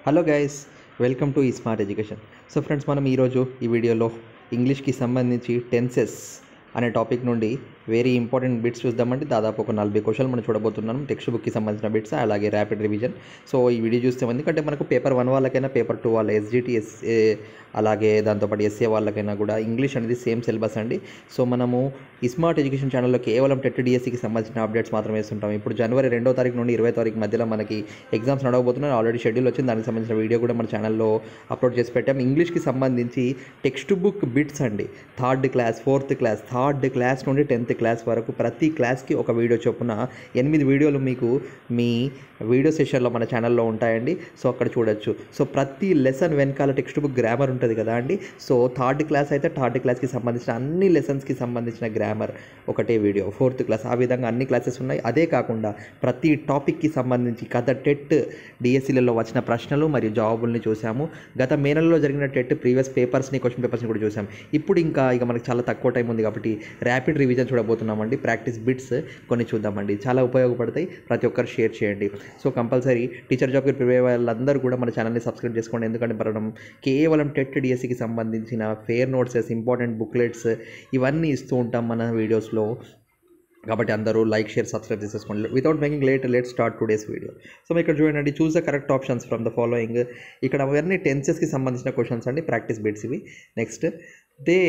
Hello guys, welcome to ఈ smart education. So friends, మనం ఈరోజు ఈ వీడియోలో ఇంగ్లీష్కి సంబంధించి టెన్సెస్ అనే టాపిక్ నుండి వెరీ ఇంపార్టెంట్ బిట్స్ చూద్దామండి. దాదాపు ఒక 40 క్వశ్చన్లు మనం చూడబోతున్నాం. టెక్స్ట్ బుక్కి సంబంధించిన బిట్స్, అలాగే ర్యాపిడ్ రివిజన్. సో ఈ వీడియో చూస్తే ఎందుకంటే మనకు పేపర్ 1 వాళ్ళకైనా పేపర్ 2 వాళ్ళ ఎస్జిటి అలాగే దాంతోపాటు ఎస్ఏ వాళ్ళకైనా కూడా ఇంగ్లీష్ అనేది సేమ్ సిలబస్ అండి. సో మనము ఈ స్మార్ట్ ఎడ్యుకేషన్ ఛానల్లో కేవలం టెట్ డిఎస్సికి సంబంధించిన అప్డేట్స్ మాత్రమే వేస్తుంటాం. ఇప్పుడు జనవరి 2వ తారీఖు నుండి 20వ తారీఖు మధ్యలో మనకి ఎగ్జామ్స్ నడవబోతున్నాయి. ఆల్రెడీ షెడ్యూల్ వచ్చింది. దానికి సంబంధించిన వీడియో కూడా మన ఛానల్లో అప్లోడ్ చేసి పెట్టాం. ఇంగ్లీష్కి సంబంధించి టెక్స్ట్ బుక్ బిట్స్ అండి. 3rd class, 4th class, 3rd class నుండి 10th క్లాస్ వరకు ప్రతి క్లాస్కి ఒక వీడియో చొప్పున 8 వీడియోలు మీకు మీ వీడియో సెషన్లో మన ఛానల్లో ఉంటాయండి. సో అక్కడ చూడొచ్చు. సో ప్రతి లెసన్ వెనకాల టెక్స్ట్ బుక్ గ్రామర్ ఉంటుంది కదా అండి. సో 3rd క్లాస్ అయితే 3rd క్లాస్కి సంబంధించిన అన్ని లెసన్స్కి సంబంధించిన గ్రామర్ ఒకటే వీడియో. 4th క్లాస్ ఆ విధంగా అన్ని క్లాసెస్ ఉన్నాయి. అదే కాకుండా ప్రతి టాపిక్కి సంబంధించి గత టెట్ డిఎస్సీలలో వచ్చిన ప్రశ్నలు మరియు జవాబుల్ని చూసాము. గత మే నెలలో జరిగిన టెట్ ప్రీవియస్ పేపర్స్ని, క్వశ్చన్ పేపర్స్ని కూడా చూసాం. ఇప్పుడు ఇక మనకి చాలా తక్కువ టైం ఉంది కాబట్టి ర్యాపిడ్ రివిజన్ చూడబోతున్నామండి. ప్రాక్టీస్ బిట్స్ కొన్ని చూద్దామండి. చాలా ఉపయోగపడతాయి. ప్రతి ఒక్కరు షేర్ చేయండి. సో కంపల్సరీ టీచర్ జాబ్కి ప్రిపేర్ అయ్యే వాళ్ళందరూ కూడా మన ఛానల్ని సబ్స్క్రైబ్ చేసుకోండి. ఎందుకంటే మనం కేవలం టెట్ డిఎస్సికి సంబంధించిన ఫేర్ నోట్సెస్, ఇంపార్టెంట్ బుక్లెట్స్ ఇవన్నీ ఇస్తూ ఉంటాం మన వీడియోస్లో. కాబట్టి అందరూ లైక్, షేర్, సబ్స్క్రైబ్ చేసేసుకోండి. Without making let start today's video. So మీరు ఇక్కడ చూడండి, choose the correct options from the following. ఇక్కడ అవన్నీ టెన్సెస్కి సంబంధించిన క్వశ్చన్స్ అండి, ప్రాక్టీస్ బిట్స్ ఇవి. Next, they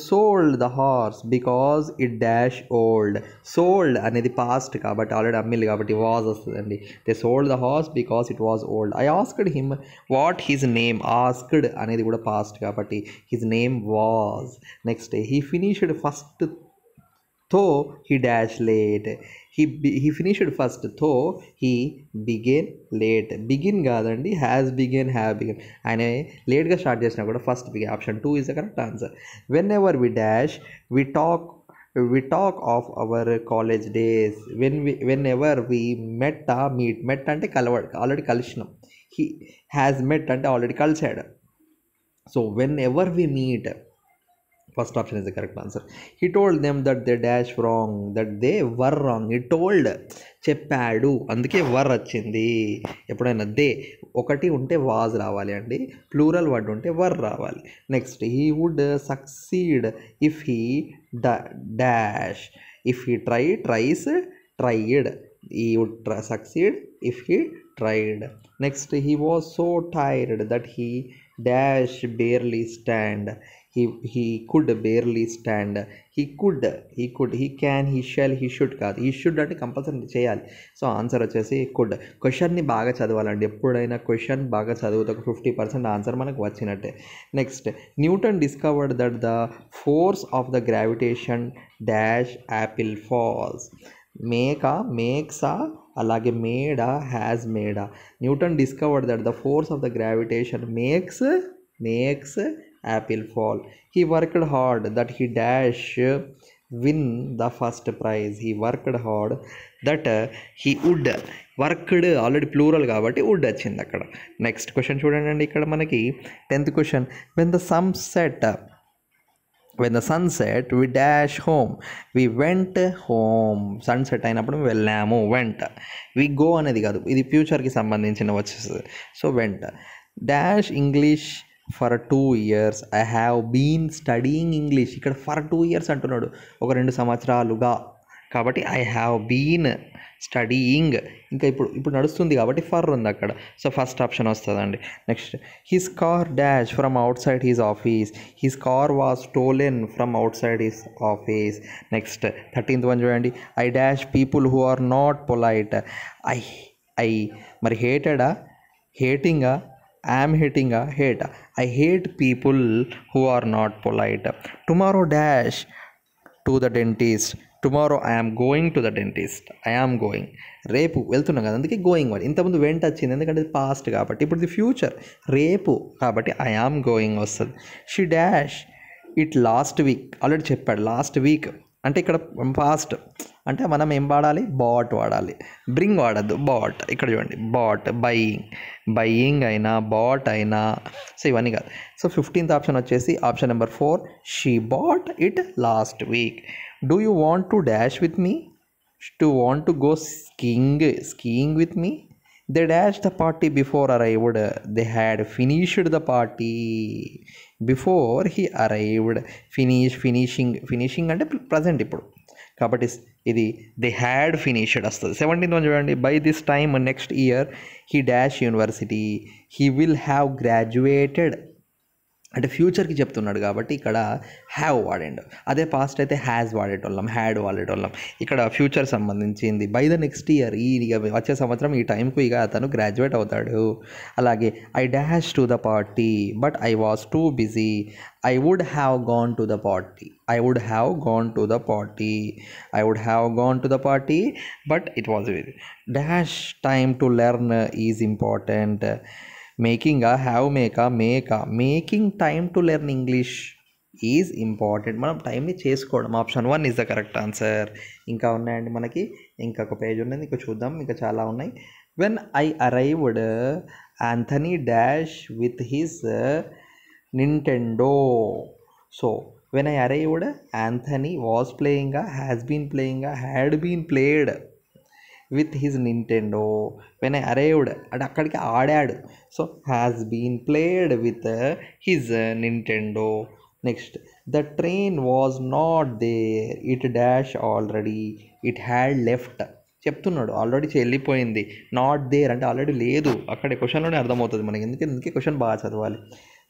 sold the horse because it dash old. Sold అనేది పాస్ట్ కాబట్టి ఆల్రెడీ అమ్మిల్ కాబట్టి వాజ్ వస్తుందండి. They sold the horse because it was old. I asked him what his name. Asked అనేది కూడా past కాబట్టి his name was. Next, he finished first though he dash late. he finished first though he began late. Begin కాదండి, has begin, have begin. ఆయన లేట్గా start చేసినా కూడా first begin. Option 2 is the correct answer. Whenever we dash we talk of our college days. Whenever we met అంటే కలవడు, already కలిసినాం. He has met అంటే already కలిసాడు. So whenever we meet, first option is the correct answer. He told them that they dash wrong, that they were wrong. He told చెప్పాడు, అందుకే వర్ వచ్చింది. ఎప్పుడైనా they ఒకటి ఉంటే వాజ్ రావాలి అండి, ప్లూరల్ వర్డ్ ఉంటే వర్ రావాలి. Next, he would succeed if he dash. If he tried. He would succeed if he tried. Next, he was so tired that he dash barely stand. He could barely stand. He could, he can, he shall, he should కాదు. he should అంటే compulsory చేయాలి. So answer వచ్చేసి could. క్వశ్చన్ని బాగా చదవాలండి. ఎప్పుడైనా question బాగా చదివితే 50% answer మనకు వచ్చినట్టే. Next, Newton discovered that the force of the gravitation dash apple falls. మేక్సా అలాగే మేడా, హ్యాస్ మేడా. Newton discovered that the force of the gravitation makes apple fall. He worked hard that he dash win the first prize. He worked hard that he would. Worked already plural కాబట్టి would వచ్చింది అక్కడ. Next question చూడండి, ఇక్కడ మనకి 10th question. When the sun set we dash home. We went home. Sunset అయినప్పుడు వెళ్ళాము. Vent. We go అనేది కాదు, ఇది ఫ్యూచర్కి సంబంధించిన వచ్చేస్తుంది. So went. Dash English for 2 years. I have been studying English. ఇక్కడ ఫర్ 2 years అంటున్నాడు, ఒక 2 సంవత్సరాలుగా కాబట్టి ఐ హ్యావ్ బీన్ స్టడీయింగ్. ఇంకా ఇప్పుడు నడుస్తుంది కాబట్టి ఫర్ ఉంది అక్కడ. సో ఫస్ట్ ఆప్షన్ వస్తుందండి. Next, his car dash from outside his office. His car was stolen from outside his office. Next 13th one చూడండి. I dash people who are not polite. I మరి హేటింగా, I'm హేటింగా, hate. I hate people who are not polite. Tomorrow dash to the dentist. Tomorrow I am going to the dentist. I am going, రేపు వెళ్తున్నాం కదా, అందుకే going one. ఇంతకుముందు వెంట వచ్చింది ఎందుకంటే ఇది పాస్ట్ కాబట్టి. ఇప్పుడు ఇది ఫ్యూచర్, రేపు కాబట్టి ఐ ఆమ్ గోయింగ్ వస్తుంది. She dash it last week. Already చెప్పాడు లాస్ట్ వీక్ అంటే ఇక్కడ పాస్ట్ అంటే మనం ఏం వాడాలి, బాట్ వాడాలి. బ్రింగ్ వాడద్దు, బాట్. ఇక్కడ చూడండి, బాట్, బయింగ్ అయినా బాట్ అయినా. సో ఇవన్నీ కాదు. సో 15th ఆప్షన్ వచ్చేసి option number 4. She bought it last week. Do you want to dash with me. To want to go skiing with me. They dash the party before arrived, they had finished the party before he arrived. Finishing అంటే present ఇప్పుడు, కాబట్టి ఇది they had finished వస్తుంది. 17th one చూడండి. By this time next year he dash university, he will have graduated అంటే ఫ్యూచర్కి చెప్తున్నాడు కాబట్టి ఇక్కడ హ్యావ్ వాడండు. అదే పాస్ట్ అయితే హ్యాజ్ వాడేటోళ్ళం, హ్యాడ్ వాడేటోళ్ళం. ఇక్కడ ఫ్యూచర్ సంబంధించింది. బై ద నెక్స్ట్ ఇయర్, ఇక వచ్చే సంవత్సరం ఈ టైంకు ఇక అతను గ్రాడ్యుయేట్ అవుతాడు. అలాగే I dash to the party but I was too busy, I would have gone to the party, I would have gone to the party, I would have gone to the party but it was busy. Dash time to learn is important, making making time to learn English is important. మనం టైంని చేసుకోవడం. Option 1 is the correct answer. ఇంకా ఉన్నాయండి మనకి, ఇంకొక page ఉన్నది, ఇంకా చూద్దాం, ఇంకా చాలా ఉన్నాయి. When I arrived Anthony dash with his Nintendo. So when I arrived Anthony was playing, has been playing, had been played with his Nintendo. When I arrived అంటే అక్కడికి ఆడాడు. So has been played with his Nintendo. Next the train was not there, it dash already, it had left చెప్తున్నాడు. Already వెళ్ళిపోయింది. Not there అంటే already లేదు. అక్కడ క్వశ్చన్లోనే అర్థమవుతుంది మనకి. ఎందుకే క్వశ్చన్ బాగా చదవాలి.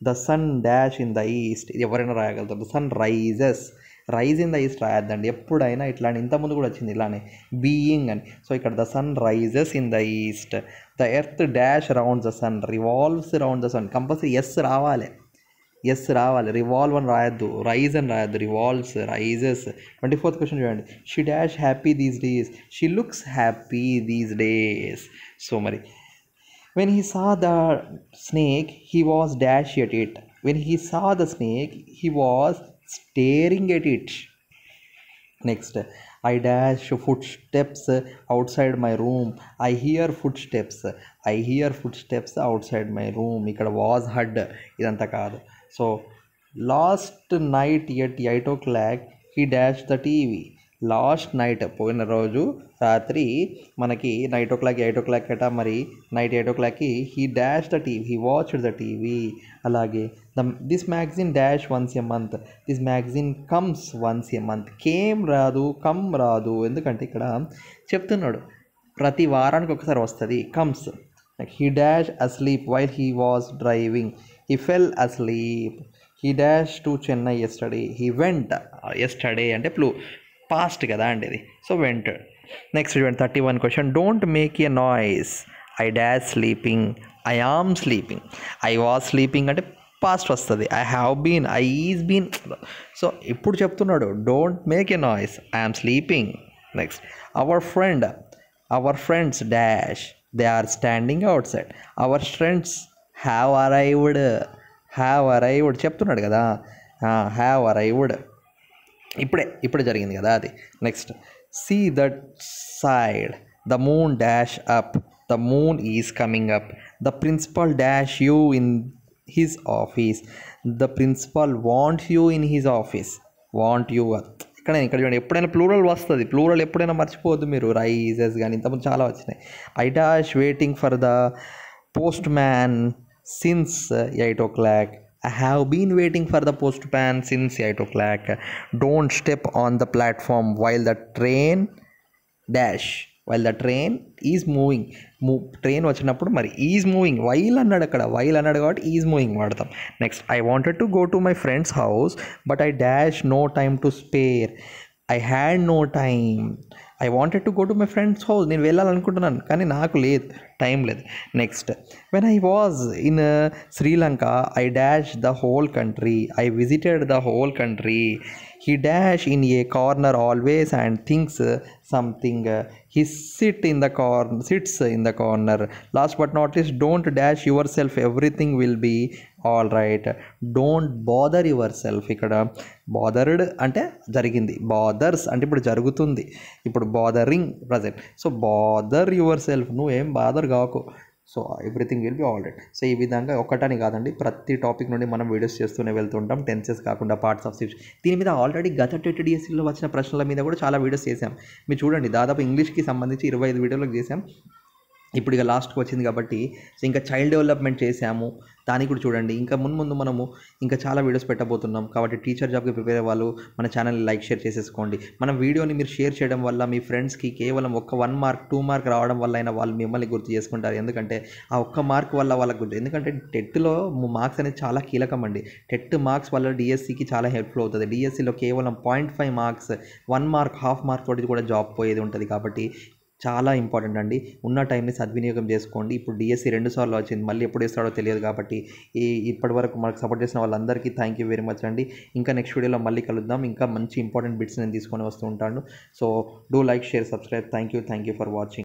The sun dash in the east, ఇది ఎవరైనా రాయగలుగుతారు. The sun rises, rise in the east రాయద్దండి ఎప్పుడైనా. ఇట్లానే ఇంతకుముందు కూడా వచ్చింది ఇలానే బీయింగ్ అని. సో ఇక్కడ the sun rises in the east. The earth dash round the sun, revolves round the sun. Compulsory S రావాలి, ఎస్ రావాలి. రివాల్వ్ అని రాయొద్దు, రైజ్ అని రాయొద్దు, రివాల్వ్స్, రైజెస్. 24th క్వశ్చన్ చూడండి. She dash happy these days, she looks happy these days. So మరి when he saw the snake he was dash at it, when he saw the snake he was staring at it. Next, I dash footsteps outside my room, I hear footsteps, I hear footsteps outside my room. ikkada was heard idantha kaadu. So last night at 8 o'clock he dashed the TV. Last night పోయిన రోజు రాత్రి మనకి 9 o'clock 8 o'clock అట, మరి night 8 o'clockకి he dash the TV, he watched the TV. అలాగే this magazine dash once a month, this magazine comes once a month. Came రాదు, come రాదు, ఎందుకంటే ఇక్కడ చెప్తున్నాడు ప్రతి వారానికి ఒకసారి వస్తుంది comes. He dash asleep while he was driving, he fell asleep. He dash to Chennai yesterday, he went. Yesterday అంటే పాస్ట్ కదా అండి ఇది, సో వెంట్. నెక్స్ట్ చూడండి 31 question. Don't make a noise, I dash sleeping, I am sleeping. I was sleeping అంటే past వస్తుంది. I have been, I is been. So ఇప్పుడు చెప్తున్నాడు don't make a noise, I am sleeping. Next our friends dash, they are standing outside. Our friends have arrived చెప్తున్నాడు కదా, have arrived. ఇప్పుడే జరిగింది కదా అది. Next see that side, the moon dash up, the moon is coming up. The principal dash you in his office, the principal want you in his office. Want you ఇక్కడ చూడండి ఎప్పుడైనా plural వస్తుంది. Plural ఎప్పుడైనా మర్చిపోవద్దు మీరు. Rises కానీ ఇంతకుముందు చాలా వచ్చినాయి. I dash waiting for the post man since 8 o'clock. I have been waiting for the postman since 8 o'clock. Don't step on the platform while the train dash, while the train is moving. Train వచ్చినప్పుడు మరి is moving, while అన్నాడు అక్కడ, while అన్నాడు కాబట్టి is moving వాడతాం. Next I wanted to go to my friends house but I dash no time to spare. I had no time. I wanted to go to my friends house, నేను వెళ్ళాలనుకుంటున్నాను కానీ నాకు లేదు, time లేదు. Next when I was in Sri Lanka I dash the whole country, I visited the whole country. He dash in a corner always and thinks something. He sits in the corner. Last but not least, don't dash yourself, everything will be all right. Don't bother yourself. ఇక్కడ bothered అంటే జరిగింది, bothers అంటే ఇప్పుడు జరుగుతుంది, ఇప్పుడు bothering present. So bother your self, నువ్వేం bother కాకు. So everything will be all right. So ఈ విధంగా ఒకటని కాదండి, ప్రతి టాపిక్ నుండి మనం వీడియోస్ చేస్తూనే వెళ్తుంటాం. టెన్సెస్ కాకుండా పార్ట్స్ ఆఫ్ స్పీచ్, దీని మీద ఆల్రెడీ గత TTDSCలో వచ్చిన ప్రశ్నల మీద కూడా చాలా వీడియోస్ చేశాం. మీరు చూడండి, దాదాపు ఇంగ్లీష్కి సంబంధించి 25 వీడియోలకు చేశాం. ఇప్పుడు ఇక లాస్ట్కి వచ్చింది కాబట్టి సో ఇంకా చైల్డ్ డెవలప్మెంట్ చేసాము, దానికి కూడా చూడండి. ఇంకా ముందు మనము ఇంకా చాలా వీడియోస్ పెట్టబోతున్నాం కాబట్టి టీచర్ జాబ్కి ప్రిపేర్ అయ్యే వాళ్ళు మన ఛానల్ని లైక్ షేర్ చేసేసుకోండి. మన వీడియోని మీరు షేర్ చేయడం వల్ల మీ ఫ్రెండ్స్కి కేవలం ఒక్క 1 మార్క్ 2 మార్క్ రావడం వల్ల అయినా వాళ్ళు మిమ్మల్ని గుర్తు చేసుకుంటారు. ఎందుకంటే ఆ ఒక్క మార్క్ వల్ల వాళ్ళకు గుర్తు, ఎందుకంటే టెట్లో మార్క్స్ అనేది చాలా కీలకం అండి. టెట్ మార్క్స్ వల్ల డిఎస్సికి చాలా హెల్ప్ఫుల్ అవుతుంది. డిఎస్సిలో కేవలం 0.5 మార్క్స్ 1 మార్క్ హాఫ్ మార్క్ తోటి కూడా జాబ్ పోయేది ఉంటుంది. కాబట్టి చాలా ఇంపార్టెంట్ అండి. ఉన్న టైంని సద్వినియోగం చేసుకోండి. ఇప్పుడు డిఎస్సి 2 సార్లు వచ్చింది, మళ్ళీ ఎప్పుడు ఇస్తాడో తెలియదు. కాబట్టి ఇప్పటి వరకు మనకు సపోర్ట్ చేసిన వాళ్ళందరికీ థ్యాంక్ యూ వెరీ మచ్ అండి. ఇంకా నెక్స్ట్ వీడియోలో మళ్ళీ కలుద్దాం. ఇంకా మంచి ఇంపార్టెంట్ బిట్స్ నేను తీసుకొని వస్తూ ఉంటాను. So do like share subscribe. Thank you for watching.